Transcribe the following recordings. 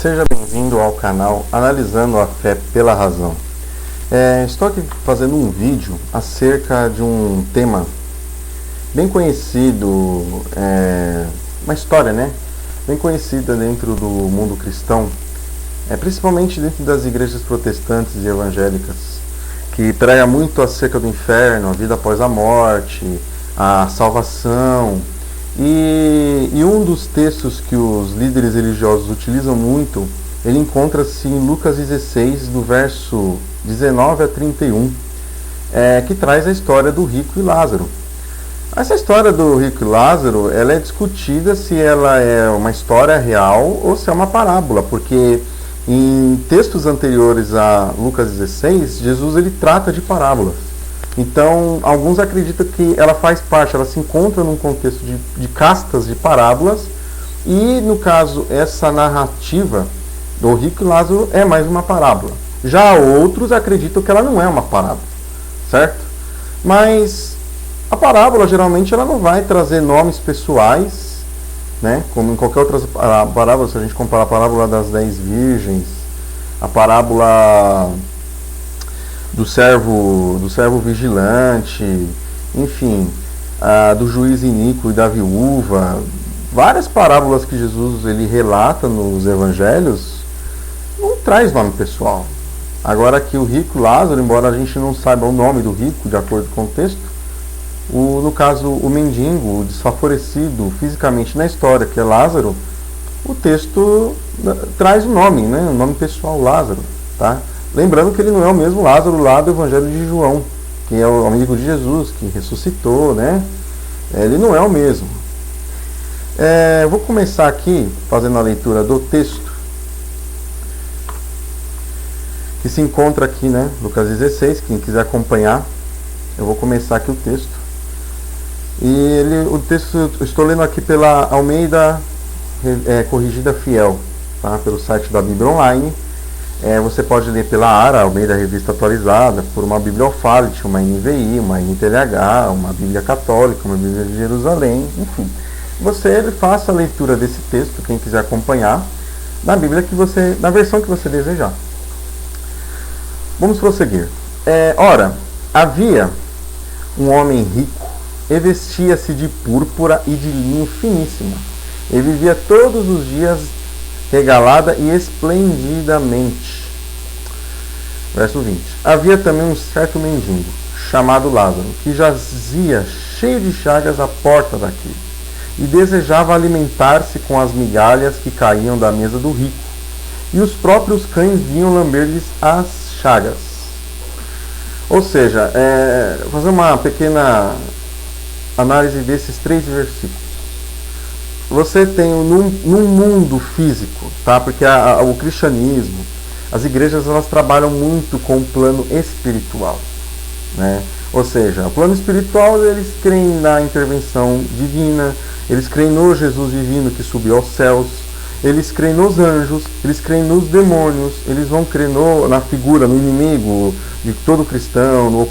Seja bem-vindo ao canal Analisando a Fé pela Razão. Estou aqui fazendo um vídeo acerca de um tema bem conhecido, uma história, bem conhecida dentro do mundo cristão, principalmente dentro das igrejas protestantes e evangélicas, que prega muito acerca do inferno, a vida após a morte, a salvação. E um dos textos que os líderes religiosos utilizam muito, ele encontra-se em Lucas 16, do verso 19 a 31, que traz a história do rico e Lázaro. Essa história do rico e Lázaro, ela é discutida se ela é uma história real ou se é uma parábola, porque em textos anteriores a Lucas 16, Jesus ele trata de parábolas. Então, alguns acreditam que ela faz parte, ela se encontra num contexto de castas de parábolas, e no caso, essa narrativa do rico e Lázaro é mais uma parábola. Já outros acreditam que ela não é uma parábola, certo? Mas a parábola, geralmente, ela não vai trazer nomes pessoais, como em qualquer outra parábola. Se a gente comparar a parábola das 10 virgens, a parábola do servo vigilante, enfim, do juiz iníquo e da viúva, várias parábolas que Jesus ele relata nos evangelhos, não traz nome pessoal. Agora aqui o rico Lázaro, embora a gente não saiba o nome do rico de acordo com o texto, no caso o mendigo, o desfavorecido fisicamente na história, que é Lázaro, o texto traz o nome, o nome pessoal Lázaro, tá? Lembrando que ele não é o mesmo Lázaro lá do Evangelho de João, que é o amigo de Jesus, que ressuscitou, Ele não é o mesmo. Vou começar aqui fazendo a leitura do texto, que se encontra aqui, Lucas 16, quem quiser acompanhar, eu vou começar aqui o texto. O texto eu estou lendo aqui pela Almeida Corrigida Fiel, tá? Pelo site da Bíblia Online. Você pode ler pela ARA, Almeida Revista Atualizada, por uma Bíblia Alfalet, uma NVI, uma NTLH, uma Bíblia Católica, uma Bíblia de Jerusalém, enfim. Você faça a leitura desse texto, quem quiser acompanhar, na Bíblia na versão que você desejar. Vamos prosseguir. Ora, havia um homem rico, e vestia-se de púrpura e de linho finíssimo, e vivia todos os dias regalada e esplendidamente. Verso 20. Havia também um certo mendigo, chamado Lázaro, que jazia cheio de chagas à porta daquele, e desejava alimentar-se com as migalhas que caíam da mesa do rico, e os próprios cães vinham lamber-lhes as chagas. Ou seja, fazer uma pequena análise desses 3 versículos. Você tem no mundo físico, tá? Porque o cristianismo, as igrejas, elas trabalham muito com o plano espiritual, Ou seja, o plano espiritual, eles creem na intervenção divina, eles creem no Jesus divino que subiu aos céus, eles creem nos anjos, eles creem nos demônios, eles vão crer na figura, no inimigo de todo cristão, no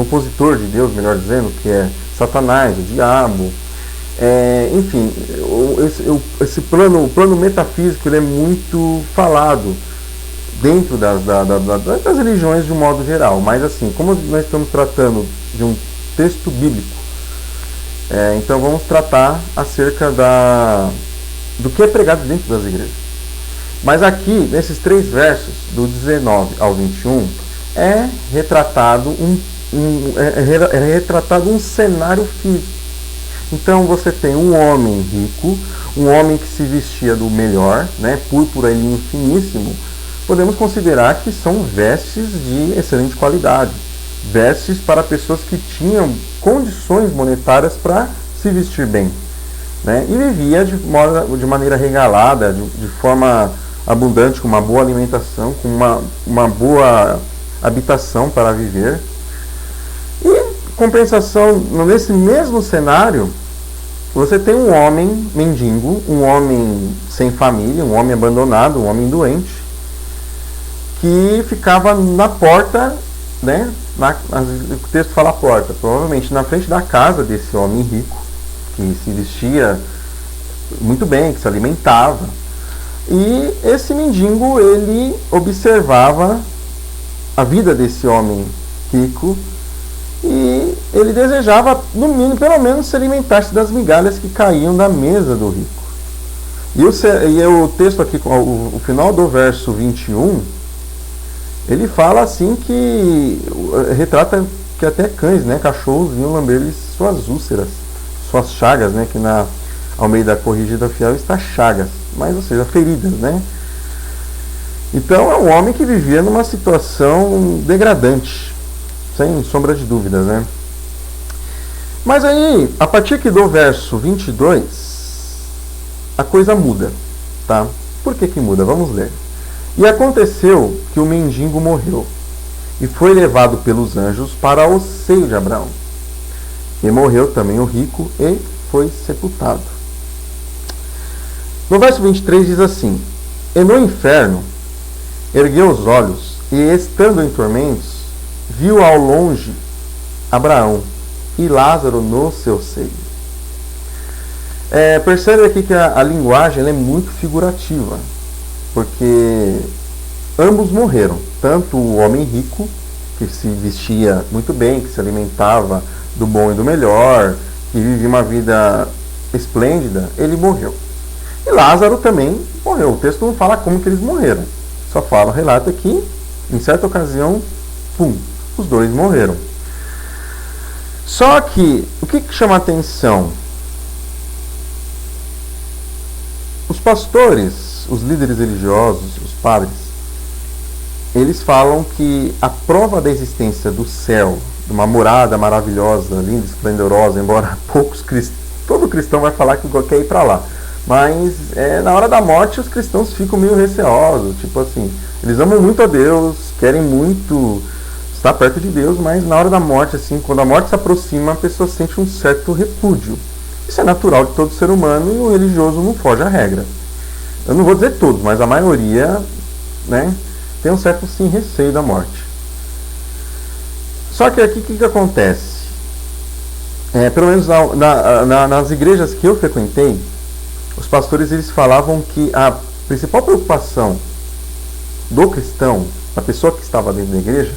opositor de Deus, melhor dizendo, que é Satanás, o diabo. Enfim, o plano metafísico ele é muito falado dentro das religiões de um modo geral, mas assim, como nós estamos tratando de um texto bíblico, então vamos tratar acerca do que é pregado dentro das igrejas. Mas aqui, nesses 3 versos, do 19 ao 21, é retratado um cenário físico. Então você tem um homem rico, um homem que se vestia do melhor, púrpura e linho finíssimo. Podemos considerar que são vestes de excelente qualidade, vestes para pessoas que tinham condições monetárias para se vestir bem, e vivia de maneira regalada, de forma abundante, com uma boa alimentação, com uma boa habitação para viver. Compensação, nesse mesmo cenário, você tem um homem mendigo, um homem sem família, um homem abandonado, um homem doente, que ficava na porta, o texto fala porta, provavelmente na frente da casa desse homem rico, que se vestia muito bem, que se alimentava, E esse mendigo, ele observava a vida desse homem rico e ele desejava, no mínimo, pelo menos, se alimentar-se das migalhas que caíam da mesa do rico. E o texto aqui, o final do verso 21, ele fala assim que retrata que até cães, né, cachorros, vinham lamber-lhes suas úlceras, suas chagas, né, que na Almeida Corrigida Fiel está chagas, mas, ou seja, feridas, né? Então é um homem que vivia numa situação degradante, sem sombra de dúvidas, né? Mas aí, a partir aqui do verso 22, a coisa muda, tá? Por que que muda? Vamos ler. E aconteceu que o mendigo morreu, e foi levado pelos anjos para o seio de Abraão. E morreu também o rico, e foi sepultado. No verso 23 diz assim: E no inferno ergueu os olhos, e estando em tormentos, viu ao longe Abraão e Lázaro no seu seio. Percebe aqui que a linguagem ela é muito figurativa, porque ambos morreram, tanto o homem rico, que se vestia muito bem, que se alimentava do bom e do melhor, que vivia uma vida esplêndida, ele morreu. E Lázaro também morreu. O texto não fala como que eles morreram, só fala, relata que, em certa ocasião, os dois morreram. Só que, o que chama a atenção? Os pastores, os líderes religiosos, os padres, eles falam que a prova da existência do céu, de uma morada maravilhosa, linda, esplendorosa, embora todo cristão vai falar que quer ir para lá, mas na hora da morte os cristãos ficam meio receosos, tipo assim, eles amam muito a Deus, querem muito estar perto de Deus, mas na hora da morte, assim, quando a morte se aproxima, a pessoa sente um certo repúdio. Isso é natural de todo ser humano e o religioso não foge à regra. Eu não vou dizer todos, mas a maioria, né, tem um certo, sim, receio da morte. Só que aqui o que acontece? Pelo menos nas igrejas que eu frequentei, os pastores eles falavam que a principal preocupação do cristão, da pessoa que estava dentro da igreja,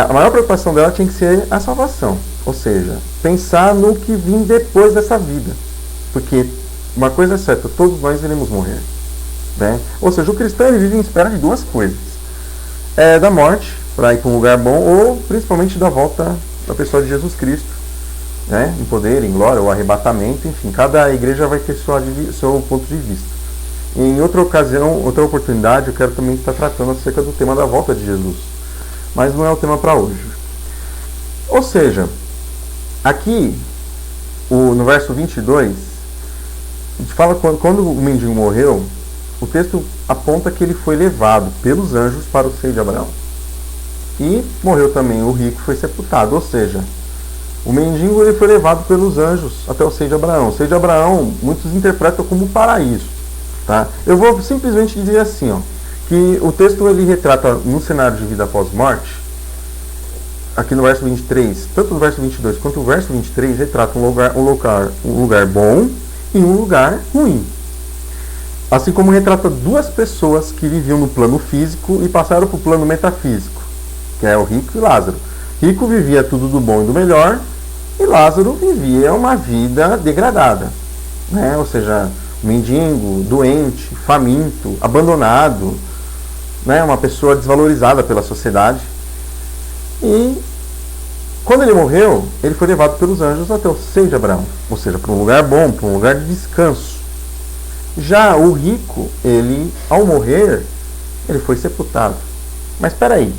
a maior preocupação dela tinha que ser a salvação. Ou seja, pensar no que vem depois dessa vida. Porque uma coisa é certa, todos nós iremos morrer, né? Ou seja, o cristão ele vive em espera de duas coisas. Da morte, para ir para um lugar bom, ou principalmente da volta da pessoa de Jesus Cristo, né? Em poder, em glória, ou arrebatamento, enfim, cada igreja vai ter seu ponto de vista. Em outra ocasião, outra oportunidade, eu quero também estar tratando acerca do tema da volta de Jesus. Mas não é o tema para hoje. Ou seja, aqui, no verso 22, a gente fala quando o mendigo morreu, o texto aponta que ele foi levado pelos anjos para o seio de Abraão. E morreu também o rico, foi sepultado. Ou seja, o mendigo ele foi levado pelos anjos até o seio de Abraão. O seio de Abraão, muitos interpretam como paraíso. Tá? Eu vou simplesmente dizer assim, ó, que o texto ele retrata no cenário de vida após morte, aqui no verso 23, tanto no verso 22 quanto no verso 23, retrata um lugar bom e um lugar ruim. Assim como retrata duas pessoas que viviam no plano físico e passaram para o plano metafísico, que é o rico e Lázaro. Rico vivia tudo do bom e do melhor, e Lázaro vivia uma vida degradada, né? Ou seja, mendigo, doente, faminto, abandonado, né? Uma pessoa desvalorizada pela sociedade. E quando ele morreu, ele foi levado pelos anjos até o seio de Abraão, ou seja, para um lugar bom, para um lugar de descanso. Já o rico, ele, ao morrer, ele foi sepultado. Mas espera aí.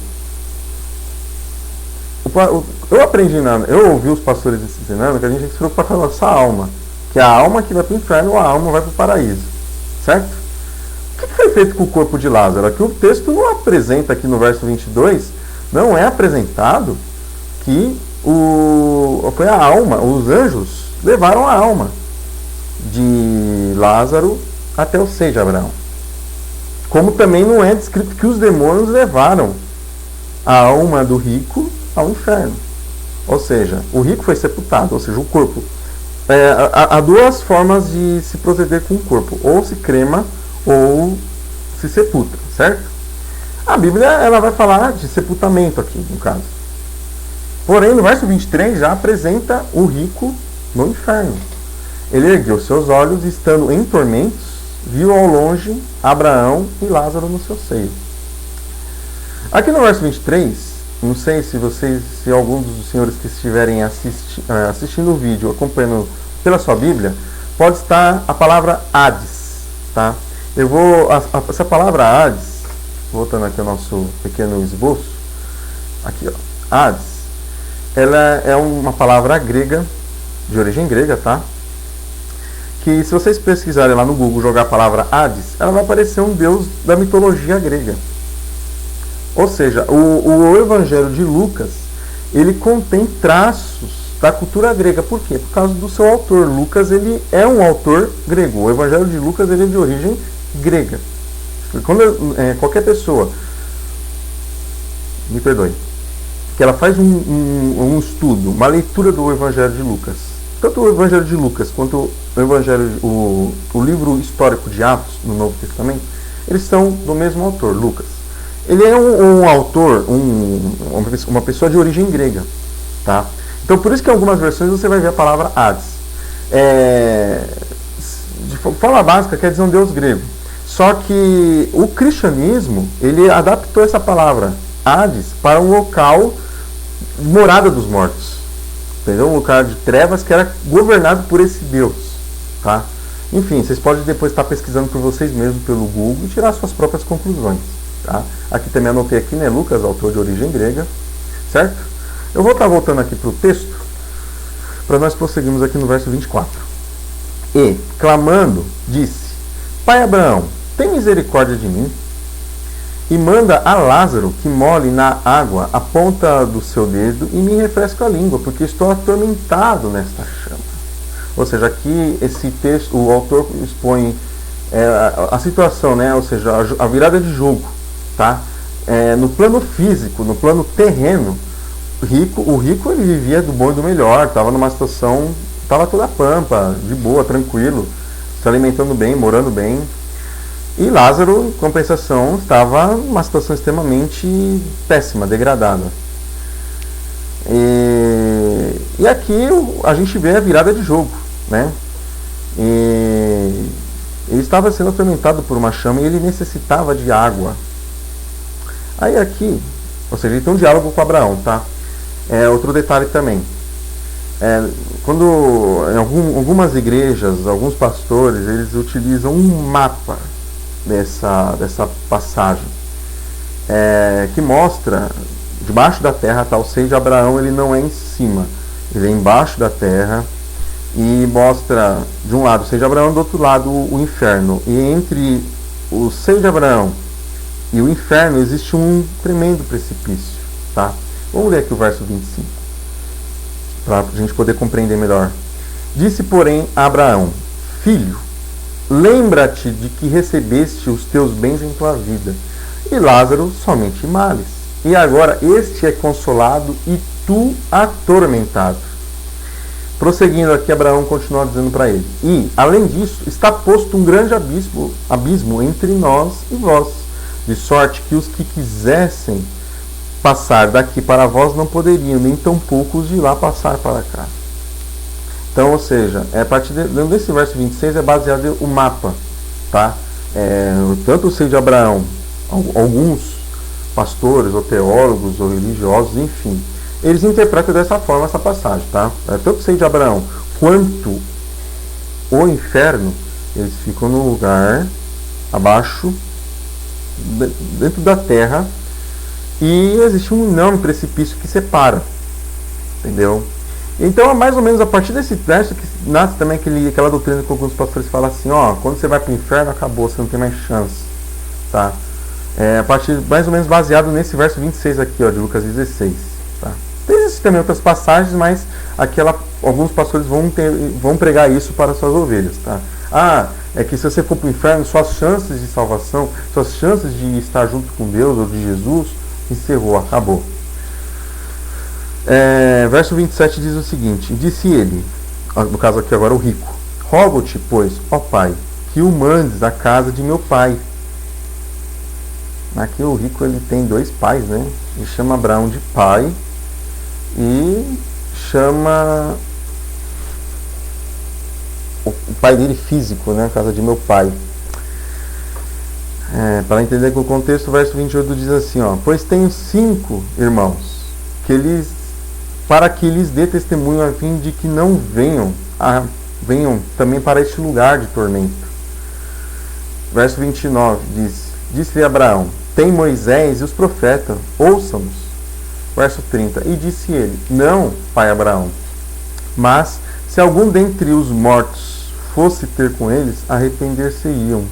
Eu ouvi os pastores ensinando que a gente tem que se preocupar com a nossa alma, que é a alma que vai para o inferno ou a alma vai para o paraíso, certo? O que foi feito com o corpo de Lázaro? Aqui o texto não apresenta, aqui no verso 22, não é apresentado que foi a alma, os anjos levaram a alma de Lázaro até o seio de Abraão. Como também não é descrito que os demônios levaram a alma do rico ao inferno. Ou seja, o rico foi sepultado, ou seja, o corpo. Há duas formas de se proceder com o corpo. Ou se crema, ou se sepulta, certo? A Bíblia ela vai falar de sepultamento aqui, no caso. Porém, no verso 23 já apresenta o rico no inferno. Ele ergueu seus olhos, estando em tormentos, viu ao longe Abraão e Lázaro no seu seio. Aqui no verso 23, não sei se alguns dos senhores que estiverem assistindo o vídeo, acompanhando pela sua Bíblia, pode estar a palavra Hades, tá? Essa palavra Hades, voltando aqui ao nosso pequeno esboço, aqui ó, Hades, ela é uma palavra grega, de origem grega, tá? Que se vocês pesquisarem lá no Google, jogar a palavra Hades, ela vai aparecer um deus da mitologia grega. Ou seja, o Evangelho de Lucas, ele contém traços da cultura grega. Por quê? Por causa do seu autor. Lucas, ele é um autor grego. O Evangelho de Lucas, ele é de origem grega. Quando qualquer pessoa, me perdoe, que ela faz um estudo, uma leitura do Evangelho de Lucas, tanto o Evangelho de Lucas quanto o livro histórico de Atos no Novo Testamento, eles são do mesmo autor, Lucas. Ele é um autor, uma pessoa de origem grega, tá? Então por isso que em algumas versões você vai ver a palavra Hades. De forma básica quer dizer um deus grego. Só que o cristianismo, ele adaptou essa palavra Hades para um local de morada dos mortos. Entendeu? Um lugar de trevas que era governado por esse Deus. Tá? Enfim, vocês podem depois estar pesquisando por vocês mesmos pelo Google e tirar suas próprias conclusões. Tá? Aqui também anotei aqui, né, Lucas, autor de origem grega. Certo? Eu vou estar voltando aqui para o texto para nós prosseguirmos aqui no verso 24. E, clamando, disse: Pai Abraão, tem misericórdia de mim e manda a Lázaro que molhe na água a ponta do seu dedo e me refresque a língua, porque estou atormentado nesta chama. Ou seja, aqui esse texto, o autor expõe a situação, né? Ou seja, a virada de jogo, tá? No plano físico, no plano terreno, o rico ele vivia do bom e do melhor, estava numa situação, estava toda pampa, de boa, tranquilo, se alimentando bem, morando bem. E Lázaro, em compensação, estava numa situação extremamente péssima, degradada. E aqui a gente vê a virada de jogo, né? Ele estava sendo atormentado por uma chama e ele necessitava de água. Aí aqui, ou seja, ele tem um diálogo com Abraão, tá? Outro detalhe também. Quando em algumas igrejas, alguns pastores, eles utilizam um mapa dessa passagem, que mostra debaixo da terra, tá? O seio de Abraão ele não é em cima, ele é embaixo da terra, e mostra de um lado o seio de Abraão, do outro lado o inferno, e entre o seio de Abraão e o inferno existe um tremendo precipício, tá? Vamos ler aqui o verso 25 para a gente poder compreender melhor. Disse, porém, a Abraão: Filho, lembra-te de que recebeste os teus bens em tua vida, e Lázaro somente males. E agora este é consolado e tu atormentado. Prosseguindo aqui, Abraão continua dizendo para ele: E, além disso, está posto um grande abismo entre nós e vós, de sorte que os que quisessem passar daqui para vós não poderiam, nem tampouco os de lá passar para cá. Então, ou seja, a partir desse verso 26 é baseado o mapa, tá? Tanto o seio de Abraão, alguns pastores, ou teólogos, ou religiosos, enfim, eles interpretam dessa forma essa passagem, tá? Tanto o seio de Abraão quanto o inferno, eles ficam no lugar abaixo, dentro da terra, e existe um enorme precipício que separa, entendeu? Então é mais ou menos a partir desse verso que nasce também aquela doutrina que alguns pastores falam assim: ó, quando você vai para o inferno, acabou, você não tem mais chance, tá? A partir mais ou menos baseado nesse verso 26 aqui, ó, de Lucas 16, tá? Existem também outras passagens, mas alguns pastores vão pregar isso para suas ovelhas, tá? É que se você for para o inferno, suas chances de salvação, suas chances de estar junto com Deus ou de Jesus, encerrou, acabou. Verso 27 diz o seguinte: Disse ele, no caso aqui agora o rico: Rogo-te, pois, ó Pai, que o mandes à casa de meu pai. Aqui o rico ele tem dois pais, né? Ele chama Abraão de pai e chama o pai dele físico, né? A casa de meu pai. Para entender com o contexto, o verso 28 diz assim, ó: pois tenho 5 irmãos, para que lhes dê testemunho a fim de que não venham também para este lugar de tormento. Verso 29 diz: disse-lhe Abraão: tem Moisés e os profetas, ouçam-nos. Verso 30, e disse ele: não, pai Abraão, mas se algum dentre os mortos fosse ter com eles, arrepender-se-iam.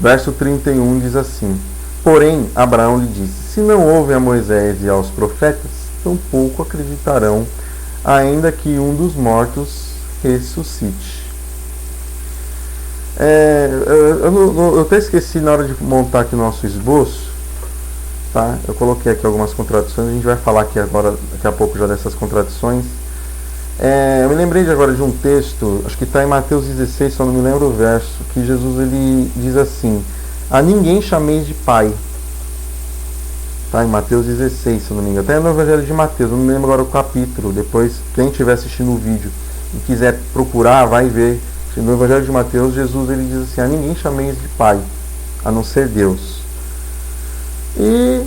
Verso 31 diz assim: porém Abraão lhe disse: se não ouvem a Moisés e aos profetas, tampouco acreditarão, ainda que um dos mortos ressuscite. Eu até esqueci na hora de montar aqui o nosso esboço, tá? Eu coloquei aqui algumas contradições, a gente vai falar aqui agora, daqui a pouco já dessas contradições. Eu me lembrei agora de um texto, acho que está em Mateus 16, só não me lembro o verso, que Jesus ele diz assim: a ninguém chameis de pai. Tá, em Mateus 16, se eu não me engano. Até no Evangelho de Mateus, eu não me lembro agora o capítulo. Depois, quem estiver assistindo o vídeo e quiser procurar, vai ver. No Evangelho de Mateus, Jesus ele diz assim: a ninguém chameis de pai, a não ser Deus. E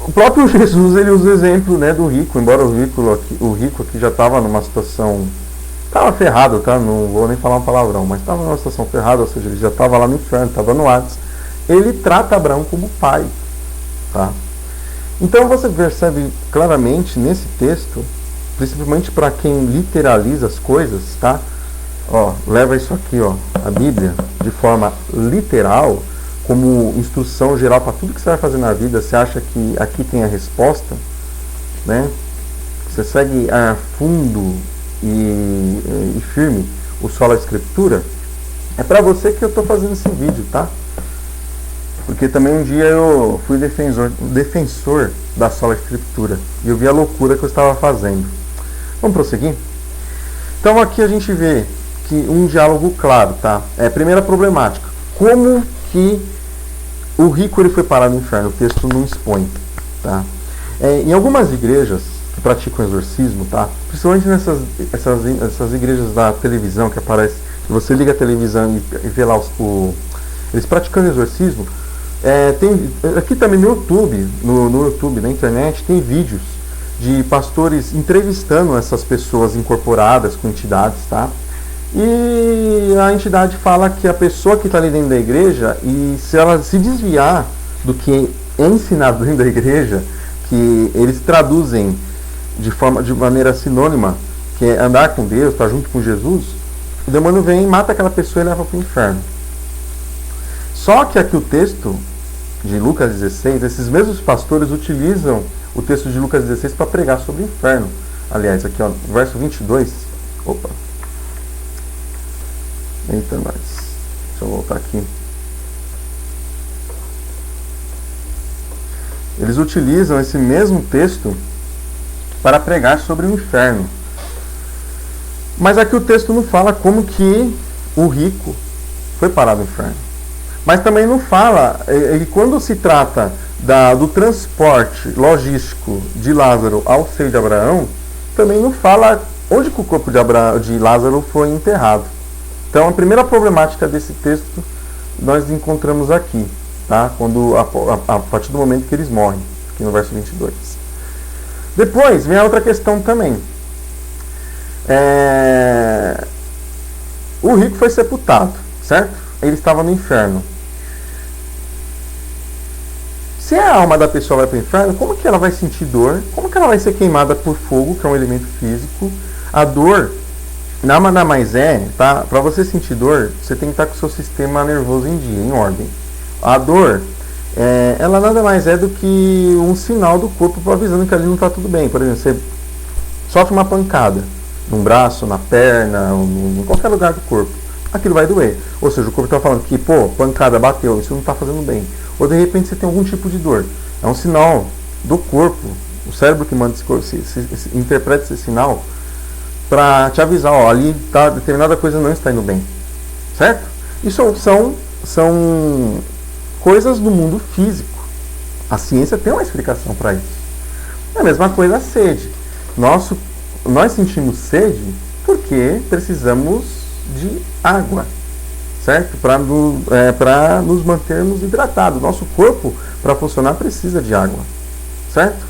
o próprio Jesus ele usa o exemplo, né, do rico, embora o rico aqui já estava numa situação, estava ferrado, tá? Não vou nem falar um palavrão, mas estava numa situação ferrada, ou seja, ele já estava lá no inferno, estava no Hades. Ele trata Abraão como pai, tá? Então você percebe claramente nesse texto, principalmente para quem literaliza as coisas, tá? Ó, leva isso aqui, ó, a Bíblia, de forma literal, como instrução geral para tudo que você vai fazer na vida. Você acha que aqui tem a resposta, né? Você segue a fundo e firme o solo da Escritura. É para você que eu estou fazendo esse vídeo, tá? Porque também um dia eu fui defensor da sola Escritura e eu vi a loucura que eu estava fazendo. Vamos prosseguir? Então aqui a gente vê que um diálogo claro, tá? Primeira problemática: como que o rico ele foi parar no inferno? O texto não expõe, tá? Em algumas igrejas que praticam exorcismo, tá? Principalmente essas igrejas da televisão que aparece, que você liga a televisão e vê lá eles praticando exorcismo. Aqui também no YouTube, no YouTube, na internet, tem vídeos de pastores entrevistando essas pessoas incorporadas com entidades, tá? E a entidade fala que a pessoa que está ali dentro da igreja, e se ela se desviar do que é ensinado dentro da igreja, que eles traduzem de maneira sinônima, que é andar com Deus, estar junto com Jesus, o demônio vem, mata aquela pessoa e leva para o inferno. Só que aqui o texto de Lucas 16, esses mesmos pastores utilizam o texto de Lucas 16 para pregar sobre o inferno. Aliás, aqui ó, verso 22. Opa. Eita, nós. Deixa eu voltar aqui. Eles utilizam esse mesmo texto para pregar sobre o inferno. Mas aqui o texto não fala como que o rico foi parar no inferno. Mas também não fala, quando se trata do transporte logístico de Lázaro ao seio de Abraão, também não fala onde que o corpo de Lázaro foi enterrado. Então a primeira problemática desse texto nós encontramos aqui, tá? A partir do momento que eles morrem, aqui no verso 22. Depois vem a outra questão também. O rico foi sepultado, certo? Ele estava no inferno. Se a alma da pessoa vai para o inferno, como que ela vai sentir dor? Como que ela vai ser queimada por fogo, que é um elemento físico? A dor nada mais tá? Para você sentir dor, você tem que estar com o seu sistema nervoso em dia, em ordem. A dor, ela nada mais é do que um sinal do corpo avisando que ali não está tudo bem. Por exemplo, você sofre uma pancada num braço, na perna, em qualquer lugar do corpo. Aquilo vai doer. Ou seja, o corpo está falando que, pancada, bateu, isso não está fazendo bem. Ou de repente você tem algum tipo de dor. É um sinal do corpo, o cérebro que manda interpreta esse sinal para te avisar, ali determinada coisa não está indo bem. Certo? Isso são coisas do mundo físico. A ciência tem uma explicação para isso. É a mesma coisa a sede. Nós sentimos sede porque precisamos de água, certo? Para nos mantermos hidratados. Nosso corpo, para funcionar, precisa de água, certo?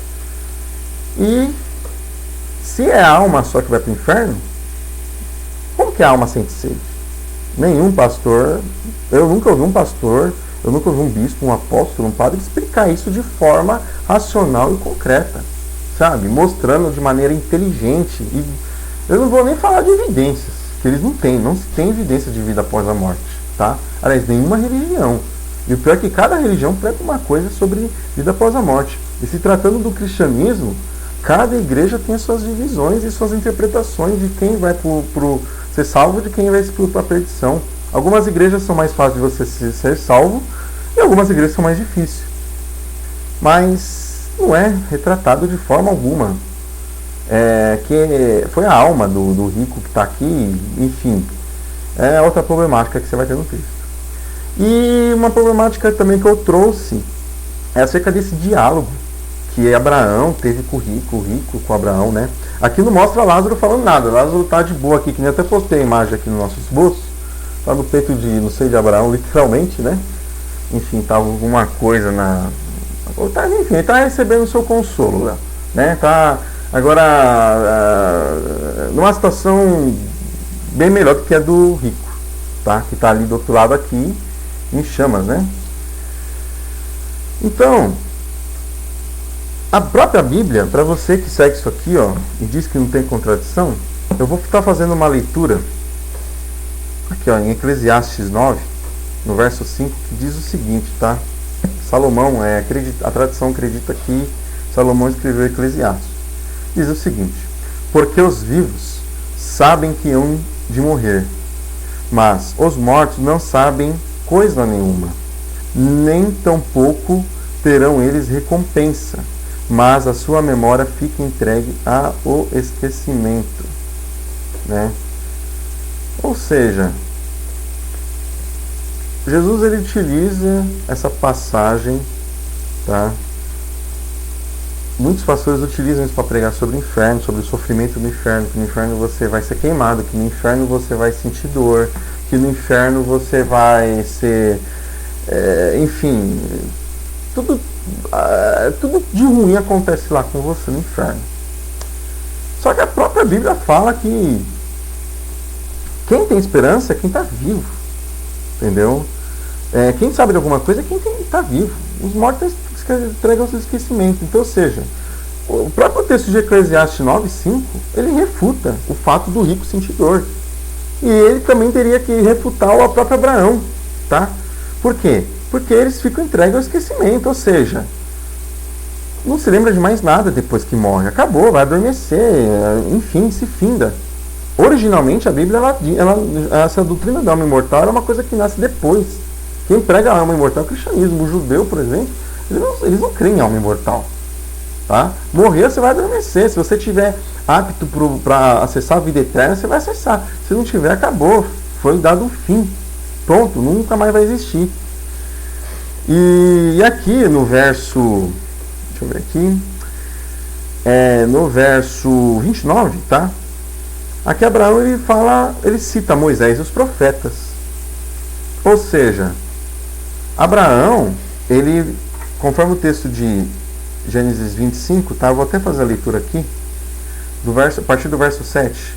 E se é a alma só que vai para o inferno, como que a alma sente sede? Nenhum pastor, eu nunca ouvi um pastor, eu nunca ouvi um bispo, um apóstolo, um padre explicar isso de forma racional e concreta, sabe? Mostrando de maneira inteligente. E eu não vou nem falar de evidências, que eles não se tem evidência de vida após a morte, tá? Aliás, nenhuma religião. E o pior é que cada religião prega uma coisa sobre vida após a morte. E se tratando do cristianismo, cada igreja tem as suas divisões e suas interpretações de quem vai ser salvo e de quem vai para a perdição. Algumas igrejas são mais fáceis de você ser salvo e algumas igrejas são mais difíceis. Mas não é retratado de forma alguma. Que foi a alma do rico que está aqui, enfim. É outra problemática que você vai ter no texto. E uma problemática também que eu trouxe é acerca desse diálogo que Abraão teve com o rico com Abraão, né? Aqui não mostra Lázaro falando nada. Lázaro tá de boa aqui, que nem até postei a imagem aqui no nosso esboço. Tá no peito não sei, de Abraão, literalmente, né? Enfim, tava alguma coisa enfim, ele tá recebendo o seu consolo, né? Tá agora numa situação bem melhor do que a do rico, tá? Que tá ali do outro lado aqui, em chamas, né? Então, a própria Bíblia, para você que segue isso aqui, ó, e diz que não tem contradição, eu vou estar fazendo uma leitura aqui, ó, em Eclesiastes 9, no verso 5, que diz o seguinte, tá? Salomão, a tradição acredita que Salomão escreveu Eclesiastes. Diz o seguinte: porque os vivos sabem que hão de morrer, mas os mortos não sabem coisa nenhuma, nem tampouco terão eles recompensa, mas a sua memória fica entregue ao esquecimento, né? Ou seja, Jesus ele utiliza essa passagem, tá? Muitos pastores utilizam isso para pregar sobre o inferno, sobre o sofrimento do inferno, que no inferno você vai ser queimado, que no inferno você vai sentir dor, que no inferno você vai ser, enfim, tudo de ruim acontece lá com você no inferno. Só que a própria Bíblia fala que quem tem esperança é quem está vivo, entendeu? Quem sabe de alguma coisa é quem está vivo. Os mortos entregam ao seu esquecimento. Então, ou seja, o próprio texto de Eclesiastes 9:5, ele refuta o fato do rico sentir dor. E ele também teria que refutar o próprio Abraão, tá? Por quê? Porque eles ficam entregues ao esquecimento, ou seja, não se lembra de mais nada depois que morre. Acabou, vai adormecer, enfim, se finda. Originalmente a Bíblia, essa doutrina da alma imortal era uma coisa que nasce depois. Quem prega a alma imortal é o cristianismo. O judeu, por exemplo, eles não creem em alma imortal. Tá? Morrer, você vai adormecer. Se você estiver apto para acessar a vida eterna, você vai acessar. Se não tiver, acabou. Foi dado um fim. Pronto, nunca mais vai existir. E aqui no verso... Deixa eu ver aqui. No verso 29, tá? Aqui Abraão ele cita Moisés e os profetas. Ou seja, Abraão, ele, conforme o texto de Gênesis 25, tá? Eu vou até fazer a leitura aqui, a partir do verso 7.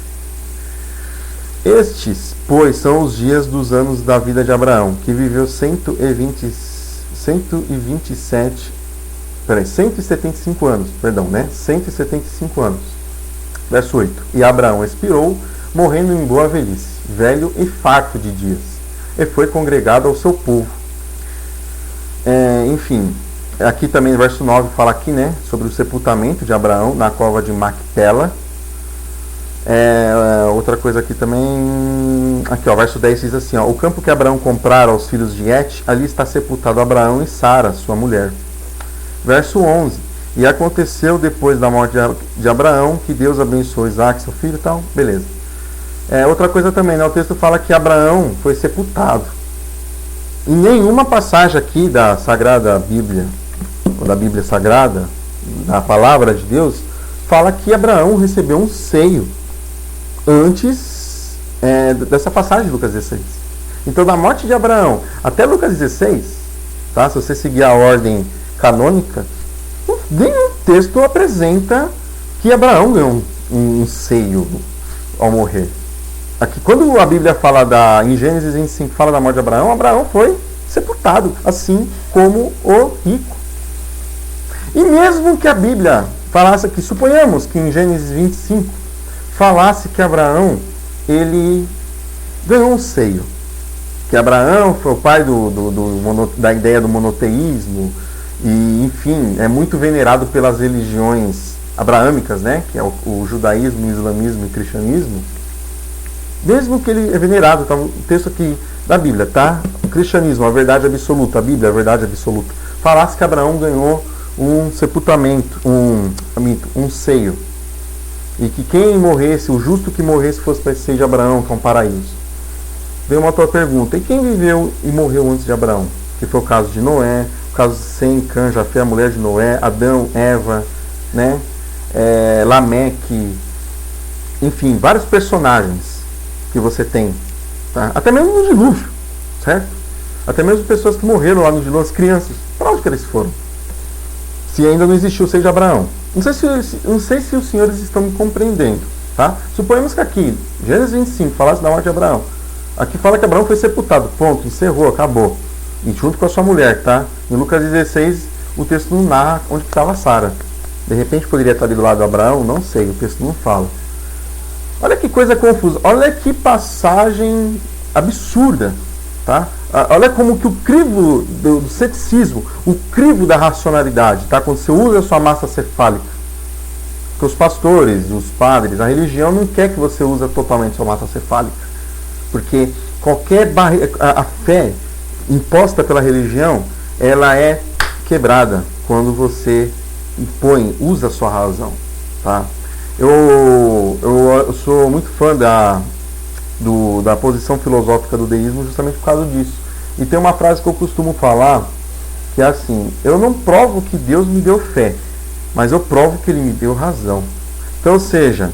Estes, pois, são os dias dos anos da vida de Abraão, que viveu 175 anos, né? 175 anos. Verso 8. E Abraão expirou, morrendo em boa velhice, velho e farto de dias, e foi congregado ao seu povo. Enfim, aqui também, verso 9, fala aqui, né, sobre o sepultamento de Abraão na cova de Macpela. Outra coisa aqui também, aqui ó, verso 10 diz assim, ó, o campo que Abraão comprara aos filhos de Et, ali está sepultado Abraão e Sara, sua mulher. Verso 11, e aconteceu depois da morte de Abraão, que Deus abençoou Isaac, seu filho e tal, beleza. Outra coisa também, né, o texto fala que Abraão foi sepultado, em nenhuma passagem aqui da Sagrada Bíblia, ou da Bíblia Sagrada, da Palavra de Deus, fala que Abraão recebeu um seio antes dessa passagem de Lucas 16. Então, da morte de Abraão até Lucas 16, tá? Se você seguir a ordem canônica, nenhum texto apresenta que Abraão ganhou um seio ao morrer. Aqui, quando a Bíblia fala em Gênesis 25, fala da morte de Abraão, Abraão foi sepultado, assim como o rico. E mesmo que a Bíblia falasse aqui, suponhamos que em Gênesis 25 falasse que Abraão, ele ganhou um seio, que Abraão foi o pai da ideia do monoteísmo, e enfim, é muito venerado pelas religiões abraâmicas, né, que é o judaísmo, o islamismo e o cristianismo. Mesmo que ele é venerado, tá, o texto aqui da Bíblia, tá? O cristianismo, a verdade absoluta, a Bíblia, a verdade absoluta, falasse que Abraão ganhou um sepultamento, um seio, e que quem morresse, o justo que morresse, fosse para esse seio de Abraão, que é um paraíso. Vem uma outra pergunta: e quem viveu e morreu antes de Abraão? Que foi o caso de Noé, o caso de Sem, Cã, Jafé, a mulher de Noé, Adão, Eva, né? Lameque, enfim, vários personagens que você tem, tá? Até mesmo no dilúvio, certo? Até mesmo pessoas que morreram lá no dilúvio, as crianças, para onde que eles foram? Se ainda não existiu o seio de Abraão. Não sei se os senhores estão me compreendendo, tá? Suponhamos que aqui, Gênesis 25, falasse da morte de Abraão. Aqui fala que Abraão foi sepultado, ponto, encerrou, acabou. E junto com a sua mulher, tá? Em Lucas 16, o texto não narra onde estava Sara. De repente poderia estar ali do lado de Abraão, não sei, o texto não fala. Olha que coisa confusa, olha que passagem absurda, tá? Olha como que o crivo do ceticismo, o crivo da racionalidade, tá? Quando você usa a sua massa cefálica, que os pastores, os padres, a religião não quer que você use totalmente a sua massa cefálica, porque qualquer barreira, a fé imposta pela religião, ela é quebrada quando você usa a sua razão, tá? Eu sou muito fã da posição filosófica do deísmo justamente por causa disso. E tem uma frase que eu costumo falar, que é assim: eu não provo que Deus me deu fé, mas eu provo que Ele me deu razão. Então, ou seja,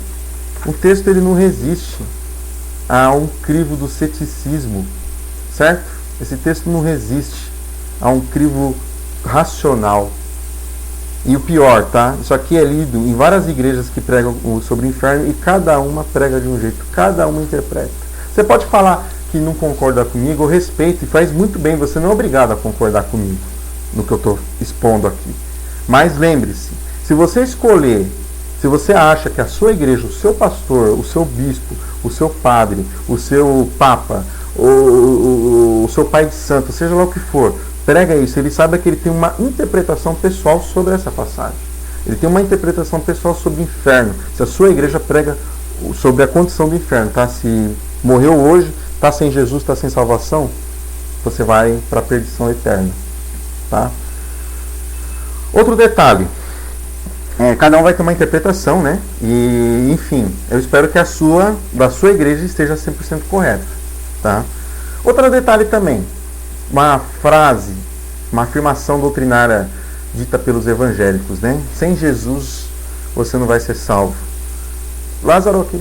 o texto ele não resiste a um crivo do ceticismo, certo? Esse texto não resiste a um crivo racional. E o pior, tá? Isso aqui é lido em várias igrejas que pregam sobre o inferno, e cada uma prega de um jeito, cada uma interpreta. Você pode falar que não concorda comigo, eu respeito, e faz muito bem, você não é obrigado a concordar comigo no que eu estou expondo aqui. Mas lembre-se, se você escolher, se você acha que a sua igreja, o seu pastor, o seu bispo, o seu padre, o seu papa, o seu pai de santo, seja lá o que for, prega isso, ele sabe que ele tem uma interpretação pessoal sobre essa passagem. Ele tem uma interpretação pessoal sobre o inferno. Se a sua igreja prega sobre a condição do inferno, tá? Se morreu hoje, está sem Jesus, está sem salvação, você vai para a perdição eterna, tá? Outro detalhe, cada um vai ter uma interpretação, né? E, enfim, eu espero que da sua igreja esteja 100% correta, tá? Outro detalhe também, uma frase, uma afirmação doutrinária dita pelos evangélicos, né? Sem Jesus você não vai ser salvo. Lázaro aqui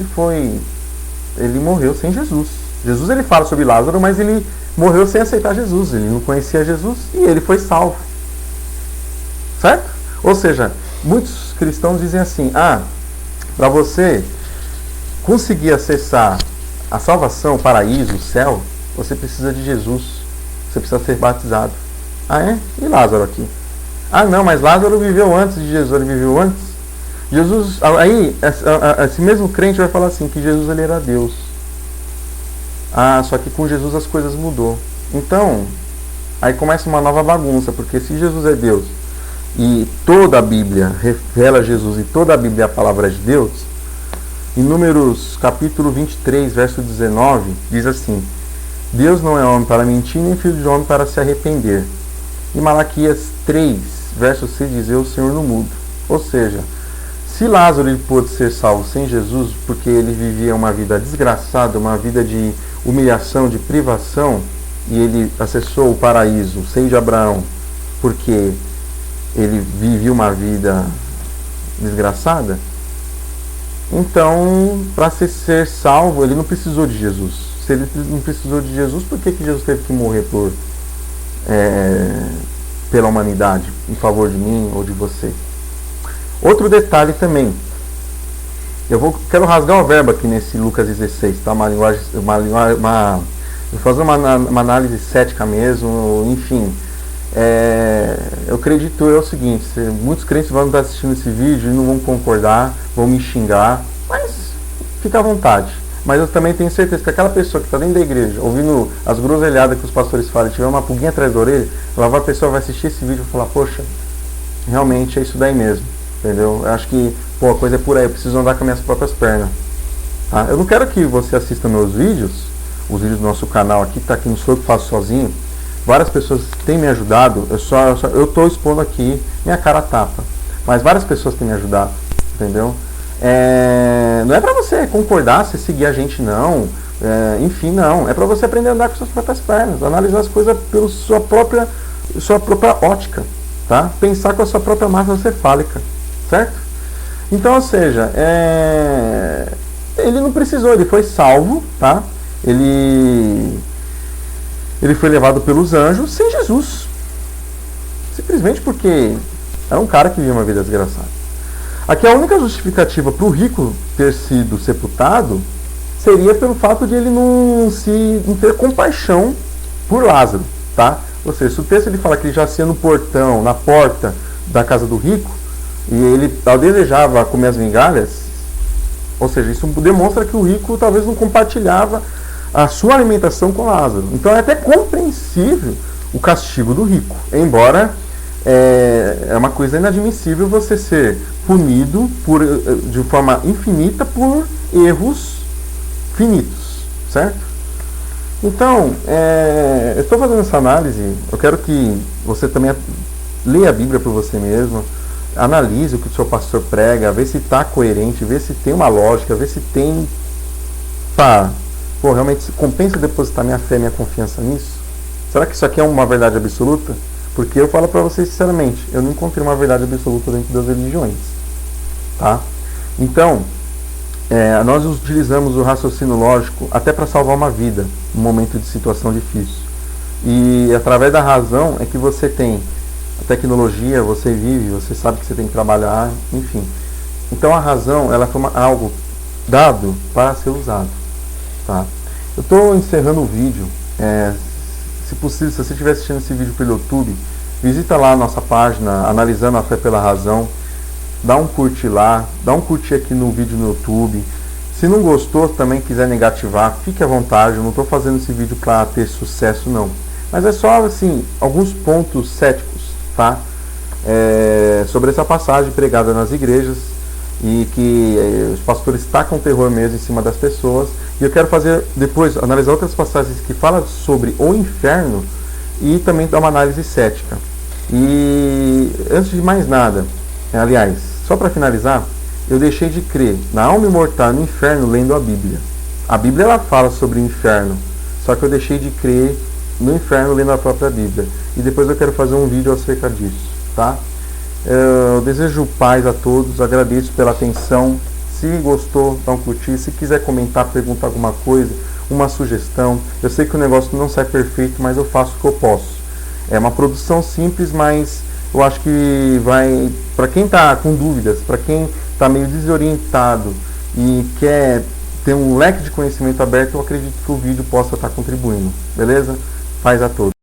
ele morreu sem Jesus. Jesus ele fala sobre Lázaro, mas ele morreu sem aceitar Jesus, ele não conhecia Jesus e ele foi salvo. Certo? Ou seja, muitos cristãos dizem assim: para você conseguir acessar a salvação, o paraíso, o céu, você precisa de Jesus. Você precisa ser batizado. E Lázaro aqui? Não, mas Lázaro viveu antes de Jesus. Ele viveu antes? Jesus, aí, esse mesmo crente vai falar assim, que Jesus ele era Deus. Só que com Jesus as coisas mudou. Então, aí começa uma nova bagunça, porque se Jesus é Deus, e toda a Bíblia revela Jesus, e toda a Bíblia é a palavra de Deus, em Números capítulo 23, verso 19, diz assim: Deus não é homem para mentir, nem filho de homem para se arrepender. Em Malaquias 3, verso 6, diz: o Senhor não muda. Ou seja, se Lázaro ele pôde ser salvo sem Jesus, porque ele vivia uma vida desgraçada, uma vida de humilhação, de privação, e ele acessou o paraíso, o seio de Abraão, porque ele vivia uma vida desgraçada, então, para ser salvo, ele não precisou de Jesus. Se ele não precisou de Jesus, por que Jesus teve que morrer pela humanidade, em favor de mim ou de você? Outro detalhe também, quero rasgar o verbo aqui nesse Lucas 16, tá? Vou fazer uma análise cética mesmo, enfim. Eu acredito o seguinte, muitos crentes vão estar assistindo esse vídeo e não vão concordar, vão me xingar, mas fica à vontade. Mas eu também tenho certeza que aquela pessoa que está dentro da igreja, ouvindo as groselhadas que os pastores falam, e tiver uma pulguinha atrás da orelha, a pessoa vai assistir esse vídeo e falar, poxa, realmente é isso daí mesmo, entendeu? Eu acho que a coisa é por aí, eu preciso andar com as minhas próprias pernas. Tá? Eu não quero que você assista meus vídeos, os vídeos do nosso canal aqui, tá aqui, não sou eu que faço sozinho. Várias pessoas têm me ajudado, eu estou expondo aqui minha cara a tapa, mas várias pessoas têm me ajudado, entendeu? Não é para você concordar, se seguir a gente não, enfim, não, é para você aprender a andar com suas próprias pernas, analisar as coisas pela sua própria ótica, tá? Pensar com a sua própria massa cefálica, certo? Então, ou seja, ele não precisou, ele foi salvo, tá? Ele foi levado pelos anjos sem Jesus, simplesmente porque era um cara que vivia uma vida desgraçada. Aqui a única justificativa para o rico ter sido sepultado seria pelo fato de ele não ter compaixão por Lázaro, tá? Ou seja, se o texto ele fala que ele jazia no portão, na porta da casa do rico, e ele desejava comer as migalhas, ou seja, isso demonstra que o rico talvez não compartilhava a sua alimentação com Lázaro. Então é até compreensível o castigo do rico, embora é uma coisa inadmissível você ser punido de forma infinita por erros finitos, certo? Então, eu estou fazendo essa análise, eu quero que você também leia a Bíblia por você mesmo, analise o que o seu pastor prega, vê se está coerente, vê se tem uma lógica, vê se tem... realmente compensa depositar minha fé e minha confiança nisso? Será que isso aqui é uma verdade absoluta? Porque eu falo para vocês sinceramente, eu não encontrei uma verdade absoluta dentro das religiões, tá? Então, nós utilizamos o raciocínio lógico até para salvar uma vida, num momento de situação difícil. E através da razão é que você tem a tecnologia, você vive, você sabe que você tem que trabalhar, enfim. Então a razão, ela foi algo dado para ser usado, tá? Eu estou encerrando o vídeo. Se possível, se você estiver assistindo esse vídeo pelo YouTube, visita lá a nossa página, Analisando a Fé pela Razão, dá um curtir lá, dá um curtir aqui no vídeo no YouTube. Se não gostou, também quiser negativar, fique à vontade, eu não estou fazendo esse vídeo para ter sucesso não. Mas é só, assim, alguns pontos céticos, tá? Sobre essa passagem pregada nas igrejas, e que os pastores tacam terror mesmo em cima das pessoas. E eu quero depois analisar outras passagens que falam sobre o inferno e também dar uma análise cética. E antes de mais nada, aliás, só para finalizar, eu deixei de crer na alma imortal no inferno lendo a Bíblia. A Bíblia ela fala sobre o inferno, só que eu deixei de crer no inferno lendo a própria Bíblia. E depois eu quero fazer um vídeo acerca disso, tá? Eu desejo paz a todos, agradeço pela atenção. Se gostou, dá um curtir. Se quiser comentar, perguntar alguma coisa, uma sugestão. Eu sei que o negócio não sai perfeito, mas eu faço o que eu posso. É uma produção simples, mas eu acho que vai... Para quem está com dúvidas, para quem está meio desorientado e quer ter um leque de conhecimento aberto, eu acredito que o vídeo possa estar contribuindo. Beleza? Paz a todos.